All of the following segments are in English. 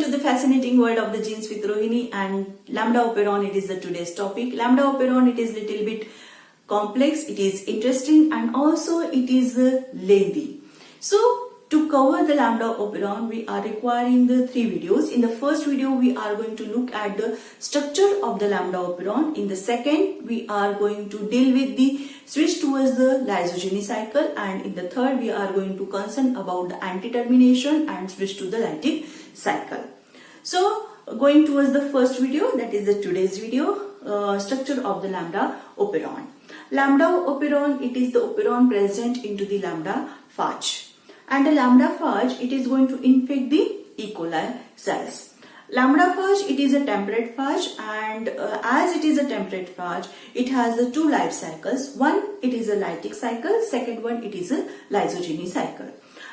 to the fascinating world of the genes with Rohini, and lambda operon, it is the today's topic. Lambda operon, it is little bit complex, it is interesting, and also it is lengthy. So to cover the lambda operon, we are requiring the 3 videos. In the first video, we are going to look at the structure of the lambda operon. In the second, we are going to deal with the switch towards the lysogeny cycle, and in the third, we are going to concern about the anti-termination and switch to the lytic cycle. So going towards the first video, that is the today's video, structure of the lambda operon. Lambda operon, it is the operon present into the lambda phage. And the lambda phage, it is going to infect the E. coli cells. Lambda phage, it is a temperate phage, and as it is a temperate phage, it has the 2 life cycles. One, it is a lytic cycle. Second one, it is a lysogeny cycle.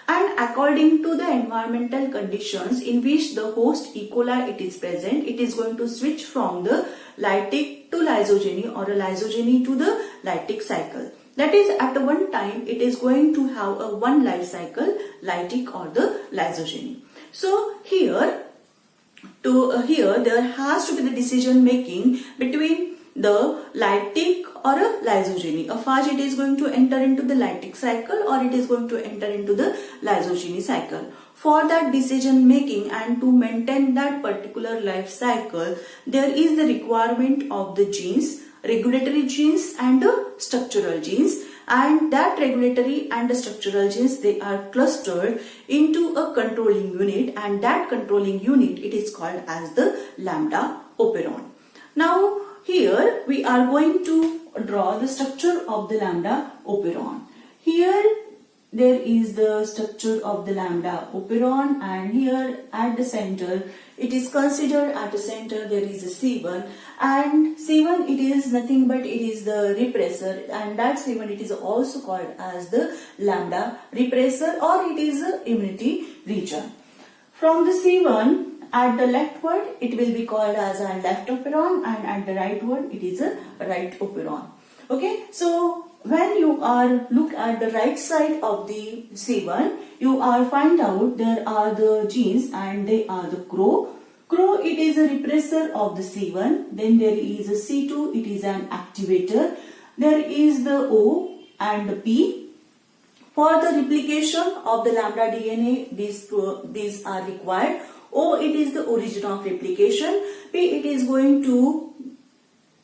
And according to the environmental conditions in which the host E. coli it is present, it is going to switch from the lytic to lysogeny or a lysogeny to the lytic cycle. That is, at one time it is going to have a 1 life cycle, lytic or the lysogeny. So here there has to be the decision making between the lytic or a lysogeny. A phage, it is going to enter into the lytic cycle or it is going to enter into the lysogeny cycle. For that decision making and to maintain that particular life cycle, there is the requirement of the genes, regulatory genes and the structural genes, and that regulatory and the structural genes, they are clustered into a controlling unit, and that controlling unit, it is called as the lambda operon. Now here we are going to draw the structure of the lambda operon. Here there is the structure of the lambda operon, and here at the center, it is considered at the center there is a C1, and C1 it is nothing but it is the repressor, and that C1 it is also called as the lambda repressor, or it is the immunity region. From the C1 at the leftward it will be called as a left operon, and at the rightward it is a right operon. Okay, so when you are look at the right side of the C1, you are find out there are the genes, and they are the CRO. CRO, it is a repressor of the C1. Then there is a C2, it is an activator. There is the O and the P. For the replication of the lambda DNA, these are required. O, it is the origin of replication. P, it is going to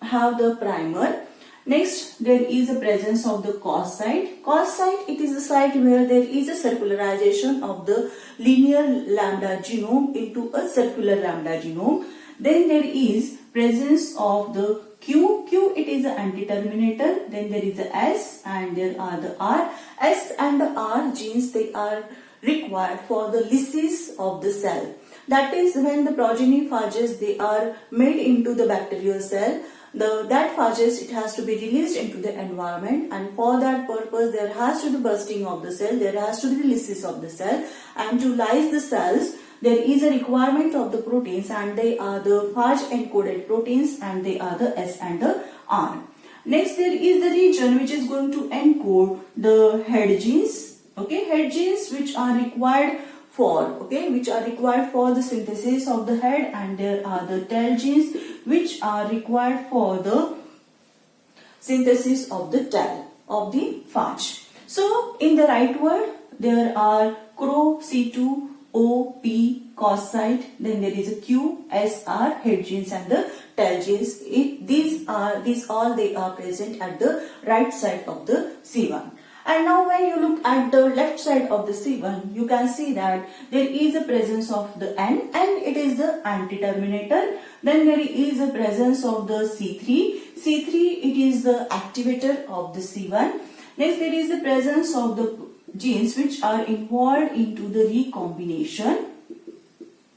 have the primer. Next, there is a presence of the cos site. Cos site, it is a site where there is a circularization of the linear lambda genome into a circular lambda genome. Then there is presence of the Q. Q, it is an anti-terminator. Then there is a S, and there are the R. S and the R genes, they are required for the lysis of the cell. That is, when the progeny phages, they are made into the bacterial cell, that phages, it has to be released into the environment, and for that purpose there has to be bursting of the cell, there has to be lysis of the cell, and to lyse the cells there is a requirement of the proteins, and they are the phage encoded proteins, and they are the S and the R. Next, there is the region which is going to encode the head genes, okay, head genes which are required for the synthesis of the head, and there are the tail genes which are required for the synthesis of the tail of the phage. So in the rightward there are CRO, C2, O, P, cos site, then there is a Q, S, R, head genes and the tail genes. These all they are present at the right side of the C1. And now when you look at the left side of the C1, you can see that there is a presence of the N, and it is the anti-terminator. Then there is a presence of the C3. C3, it is the activator of the C1. Next, there is the presence of the genes which are involved into the recombination.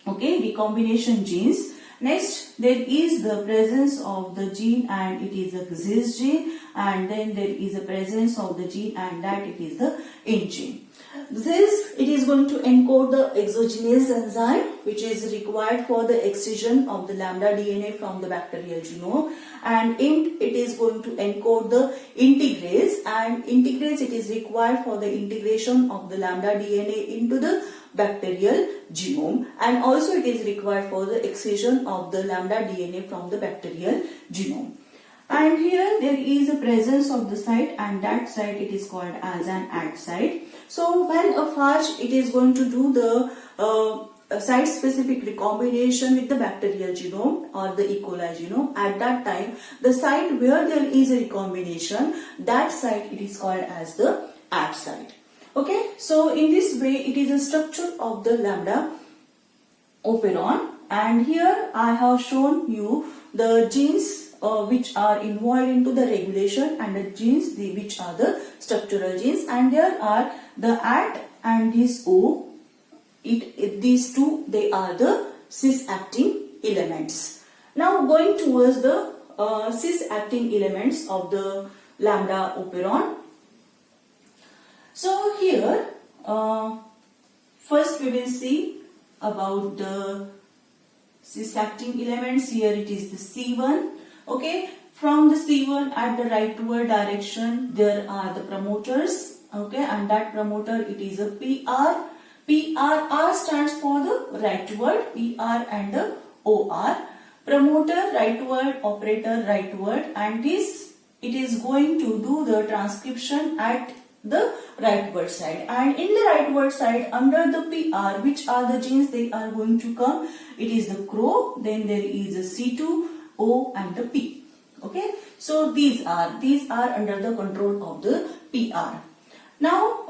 Okay, recombination genes. Next, there is the presence of the gene, and it is a cis gene, and then there is a presence of the gene, and that it is the int gene. This, it is going to encode the exogenous enzyme which is required for the excision of the lambda DNA from the bacterial genome, and int, it is going to encode the integrase, and integrase, it is required for the integration of the lambda DNA into the bacterial genome, and also it is required for the excision of the lambda DNA from the bacterial genome. And here there is a presence of the site, and that site it is called as an AD site. So when a phage it is going to do the site specific recombination with the bacterial genome or the E. coli genome, at that time the site where there is a recombination, that site it is called as the AD site. Okay, so in this way it is a structure of the lambda operon, and here I have shown you the genes which are involved into the regulation and the genes which are the structural genes, and there are the AD and this O. These two, they are the cis-acting elements. Now going towards the cis-acting elements of the lambda operon. So here first we will see about the cis-acting elements. Here it is the C1. Okay, from the C1 at the rightward direction there are the promoters. Okay, and that promoter it is a PR. R stands for the rightward, PR and the OR. Promoter rightward, operator rightward, and this it is going to do the transcription at the rightward side. And in the rightward side under the PR, which are the genes they are going to come? It is the CRO, then there is a C2, O and the P. Okay, so these are under the control of the PR. Now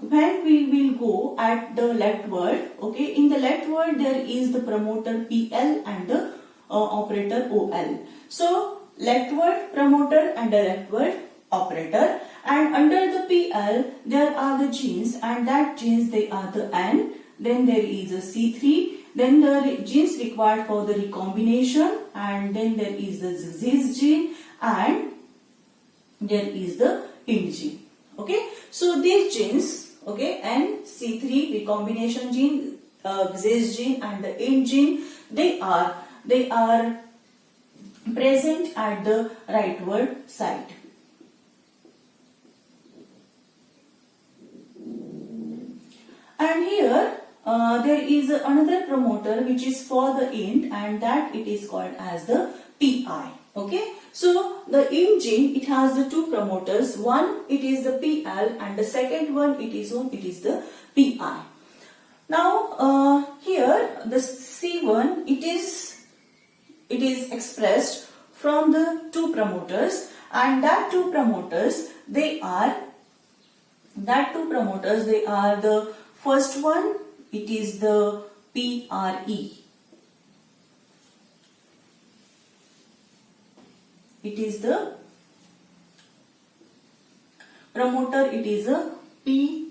when we will go at the leftward, okay, in the leftward there is the promoter PL and the operator OL. So leftward promoter and the leftward operator, and under the PL there are the genes, and that genes they are the N, then there is a C3, then the genes required for the recombination, and then there is the ZIS gene, and there is the IND gene. Okay, so these genes, okay, N, C3 recombination gene, ZIS gene and the IND gene, they are present at the rightward side. And here there is another promoter which is for the IND, and that it is called as the PI. Okay, so the IND gene it has the two promoters. One it is the PL, and the second one it is the PI. Now here the C1 it is expressed from the two promoters, and that two promoters they are the first one it is the PRE. It is the promoter, it is a PRE.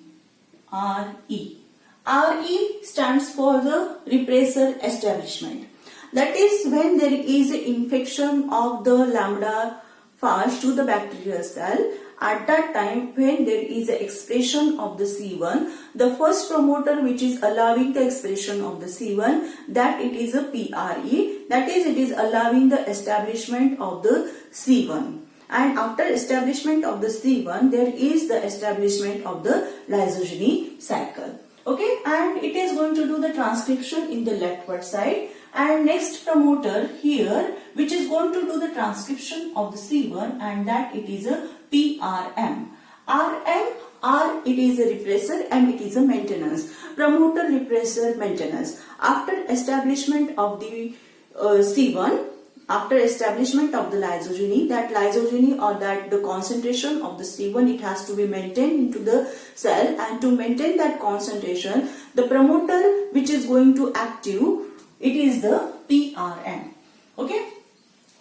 RE stands for the repressor establishment. That is when there is an infection of the lambda phage to the bacterial cell. At that time, when there is an expression of the C1, the first promoter which is allowing the expression of the C1, that it is a PRE, that is it is allowing the establishment of the C1. And after establishment of the C1, there is the establishment of the lysogeny cycle. Okay, and it is going to do the transcription in the leftward side. And next promoter here, which is going to do the transcription of the C1, and that it is a PRM. R it is a repressor and it is a maintenance. Promoter, repressor, maintenance. After establishment of the C1, after establishment of the lysogeny, that lysogeny or that the concentration of the C1 it has to be maintained into the cell, and to maintain that concentration, the promoter which is going to active, it is the PRM. Okay.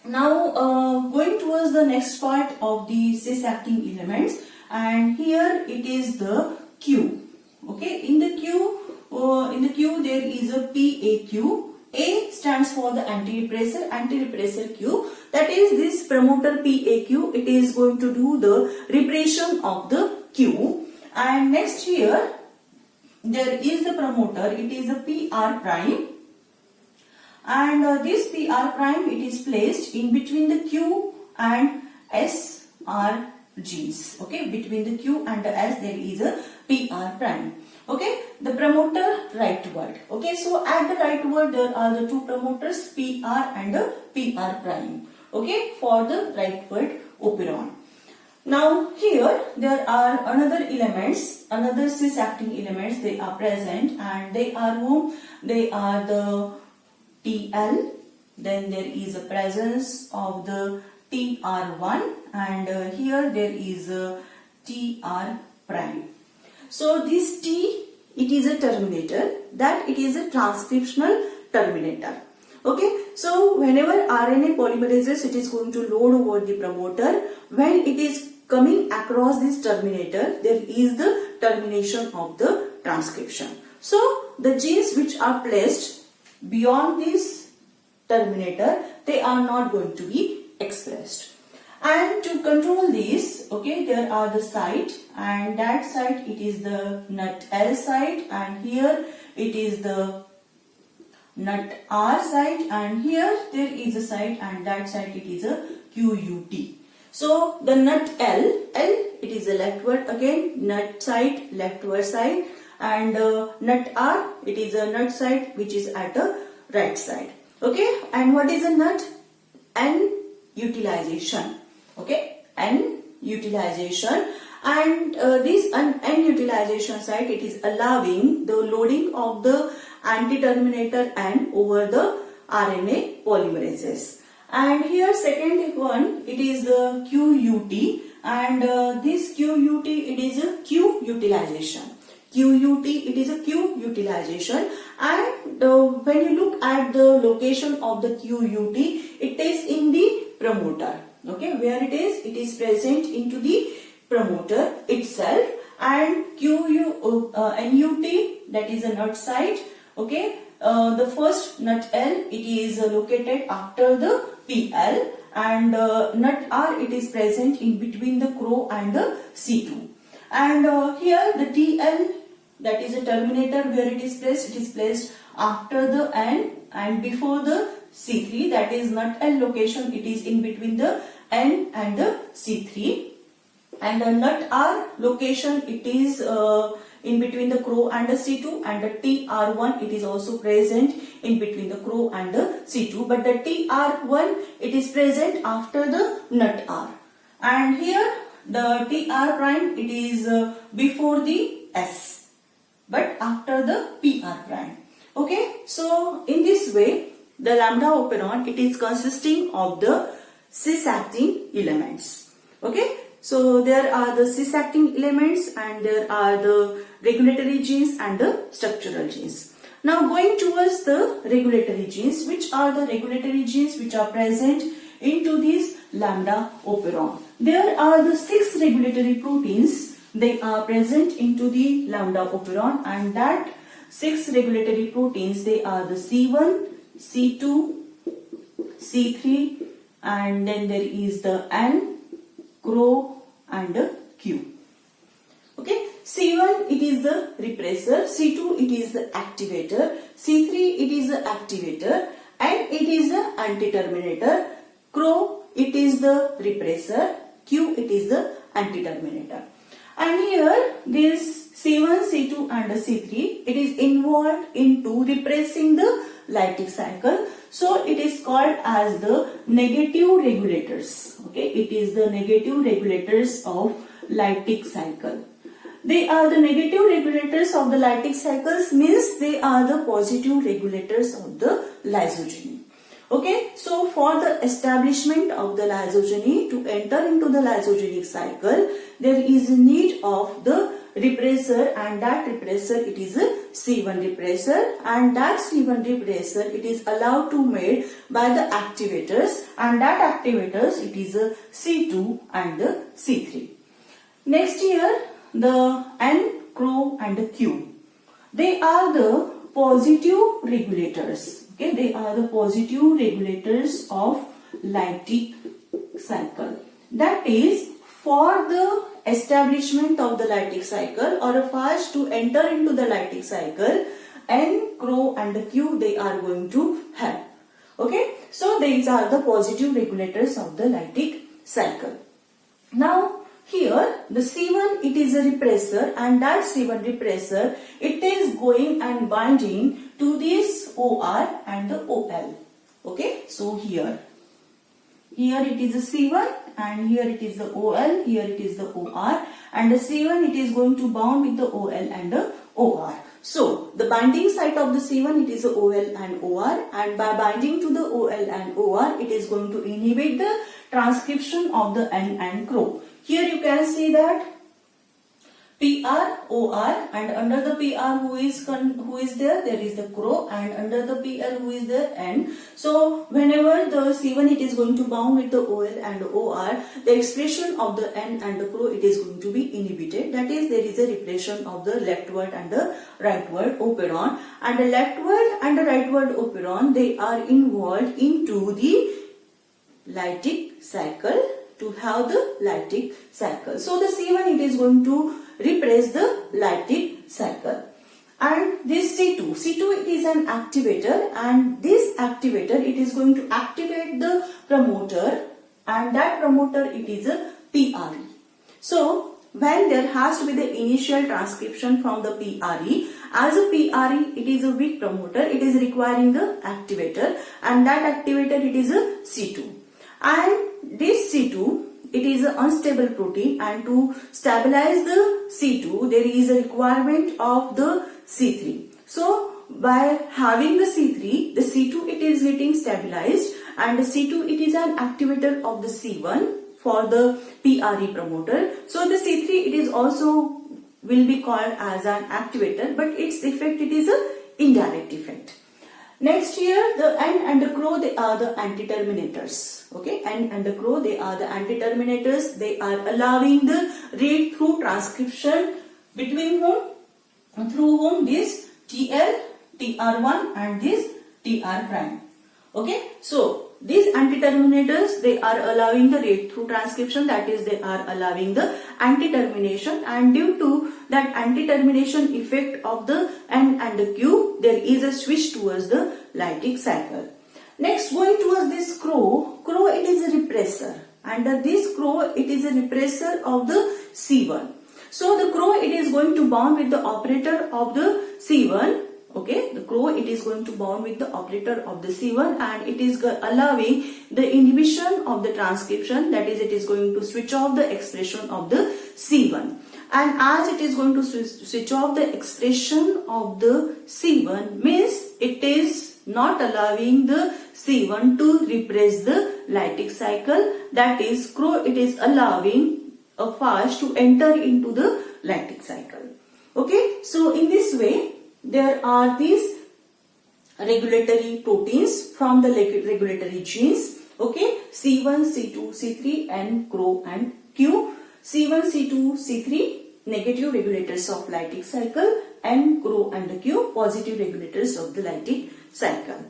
Now going towards the next part of the cis-acting elements, and here it is the Q. Okay, in the Q there is a PAQ. A stands for the anti-repressor Q. That is this promoter PAQ. It is going to do the repression of the Q. And next here there is the promoter. It is a PR prime. And this PR prime it is placed in between the Q and SR genes. Okay, between the Q and the S there is a PR prime. Okay, the promoter rightward. Okay, so at the rightward there are the two promoters PR and the PR prime. Okay, for the rightward operon. Now here there are another cis acting elements, they are present, and they are whom? They are the TL, then there is a presence of the TR1, and here there is a TR prime. So this T, it is a terminator, that it is a transcriptional terminator. Okay, so whenever RNA polymerases, it is going to load over the promoter. When it is coming across this terminator, there is the termination of the transcription. So the genes which are placed beyond this terminator, they are not going to be expressed. And to control this, okay, there are the site, and that site, it is the NUT-L site, and here it is the NUT-R site, and here there is a site, and that site, it is a QUT. So the NUT-L, it is a leftward again, NUT site, leftward side, and NUT-R, it is a NUT site which is at the right side. Okay, and what is a NUT? N utilization. Okay, N utilization, and this N utilization site, it is allowing the loading of the anti-terminator N over the RNA polymerases. And here second one, it is the QUT, and this QUT, it is a Q utilization. QUT, it is a Q utilization, and when you look at the location of the QUT, it is in the promoter. Okay, where it is present into the promoter itself, and NUT, that is a NUT site. Okay, the first NUT-L, it is located after the PL, and NUT-R, it is present in between the CRO and the C2. And here the TL, that is a terminator, where it is placed after the N and before the C3, that is NUT-L location, it is in between the N and the C3, and the NUT-R location, it is in between the CRO and the C2, and the TR1, it is also present in between the CRO and the C2, but the TR1, it is present after the NUT-R, and here the TR prime, it is before the S, but after the PR prime. Okay, so in this way the lambda operon, it is consisting of the cis-acting elements. Okay, so there are the cis-acting elements, and there are the regulatory genes and the structural genes. Now going towards the regulatory genes, which are the regulatory genes which are present into this lambda operon. There are the 6 regulatory proteins, they are present into the lambda operon, and that 6 regulatory proteins, they are the C1, C2, C3, and then there is the N, CRO, and the Q. Okay, C1, it is the repressor, C2, it is the activator, C3, it is the activator, and it is the anti-terminator, CRO, it is the repressor, Q, it is the anti-terminator. And here this C1, C2 and C3, it is involved into repressing the lytic cycle. So it is called as the negative regulators. Okay, it is the negative regulators of lytic cycle. They are the negative regulators of the lytic cycles, means they are the positive regulators of the lysogeny. Okay, so for the establishment of the lysogeny, to enter into the lysogenic cycle, there is a need of the repressor, and that repressor, it is a C1 repressor, and that C1 repressor, it is allowed to made by the activators, and that activators, it is a C2 and the C3. Next here, the N, CRO and the Q. They are the positive regulators. Okay, they are the positive regulators of lytic cycle. That is, for the establishment of the lytic cycle, or a fast to enter into the lytic cycle, N, CRO and the Q, they are going to help. Okay, so these are the positive regulators of the lytic cycle. Now Here the C1 it is a repressor, and that C1 repressor it is going and binding to this OR and the OL. Okay, so here it is the C1 and here it is the OL, here it is the OR, and the C1 it is going to bound with the OL and the OR. So the binding site of the C1 it is the OL and OR, and by binding to the OL and OR it is going to inhibit the transcription of the N and CRO. Here you can see that PR, OR, and under the PR who is there? There is the CRO, and under the PL who is there? N. So whenever the C1 it is going to bound with the OL and OR, the expression of the N and the CRO it is going to be inhibited. That is, there is a repression of the leftward and the rightward operon, and the leftward and the rightward operon they are involved into the lytic cycle to have the lytic cycle. So the C1 it is going to repress the lytic cycle. And this C2 it is an activator, and this activator it is going to activate the promoter, and that promoter it is a PRE. So when there has to be the initial transcription from the PRE, as a PRE it is a weak promoter, it is requiring the activator, and that activator it is a C2. And this C2 it is an unstable protein, and to stabilize the C2 there is a requirement of the C3. So by having the C3, the C2 it is getting stabilized, and the C2 it is an activator of the C1 for the PRE promoter. So the C3 it is also will be called as an activator, but its effect it is a indirect effect. Next here, the N and the CRO they are the anti-terminators. Okay, N and the CRO they are the anti-terminators. They are allowing the read-through transcription between through whom this TL, TR1 and this TR prime. Okay, so these anti-terminators they are allowing the read-through transcription, that is they are allowing the anti-termination, and due to that anti-termination effect of the N and the Q there is a switch towards the lytic cycle. Next, going towards this CRO it is a repressor. Under this CRO it is a repressor of the C1. So the CRO it is going to bond with the operator of the C1. Okay, the CRO it is going to bond with the operator of the C1, and it is allowing the inhibition of the transcription, that is it is going to switch off the expression of the C1. And as it is going to switch off the expression of the C1 means it is not allowing the C1 to repress the lytic cycle, that is CRO it is allowing a phage to enter into the lytic cycle. Okay, so in this way there are these regulatory proteins from the regulatory genes. Okay, C1, C2, C3 and CRO and Q. C1, C2, C3 negative regulators of lytic cycle, and CRO and the Q positive regulators of the lytic cycle.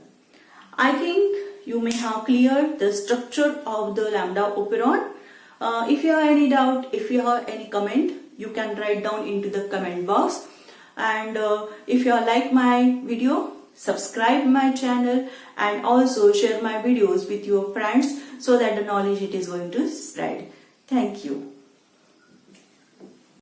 I think you may have cleared the structure of the lambda operon. If you have any doubt, if you have any comment, you can write down into the comment box. And if you like my video, subscribe my channel and also share my videos with your friends so that the knowledge it is going to spread. Thank you.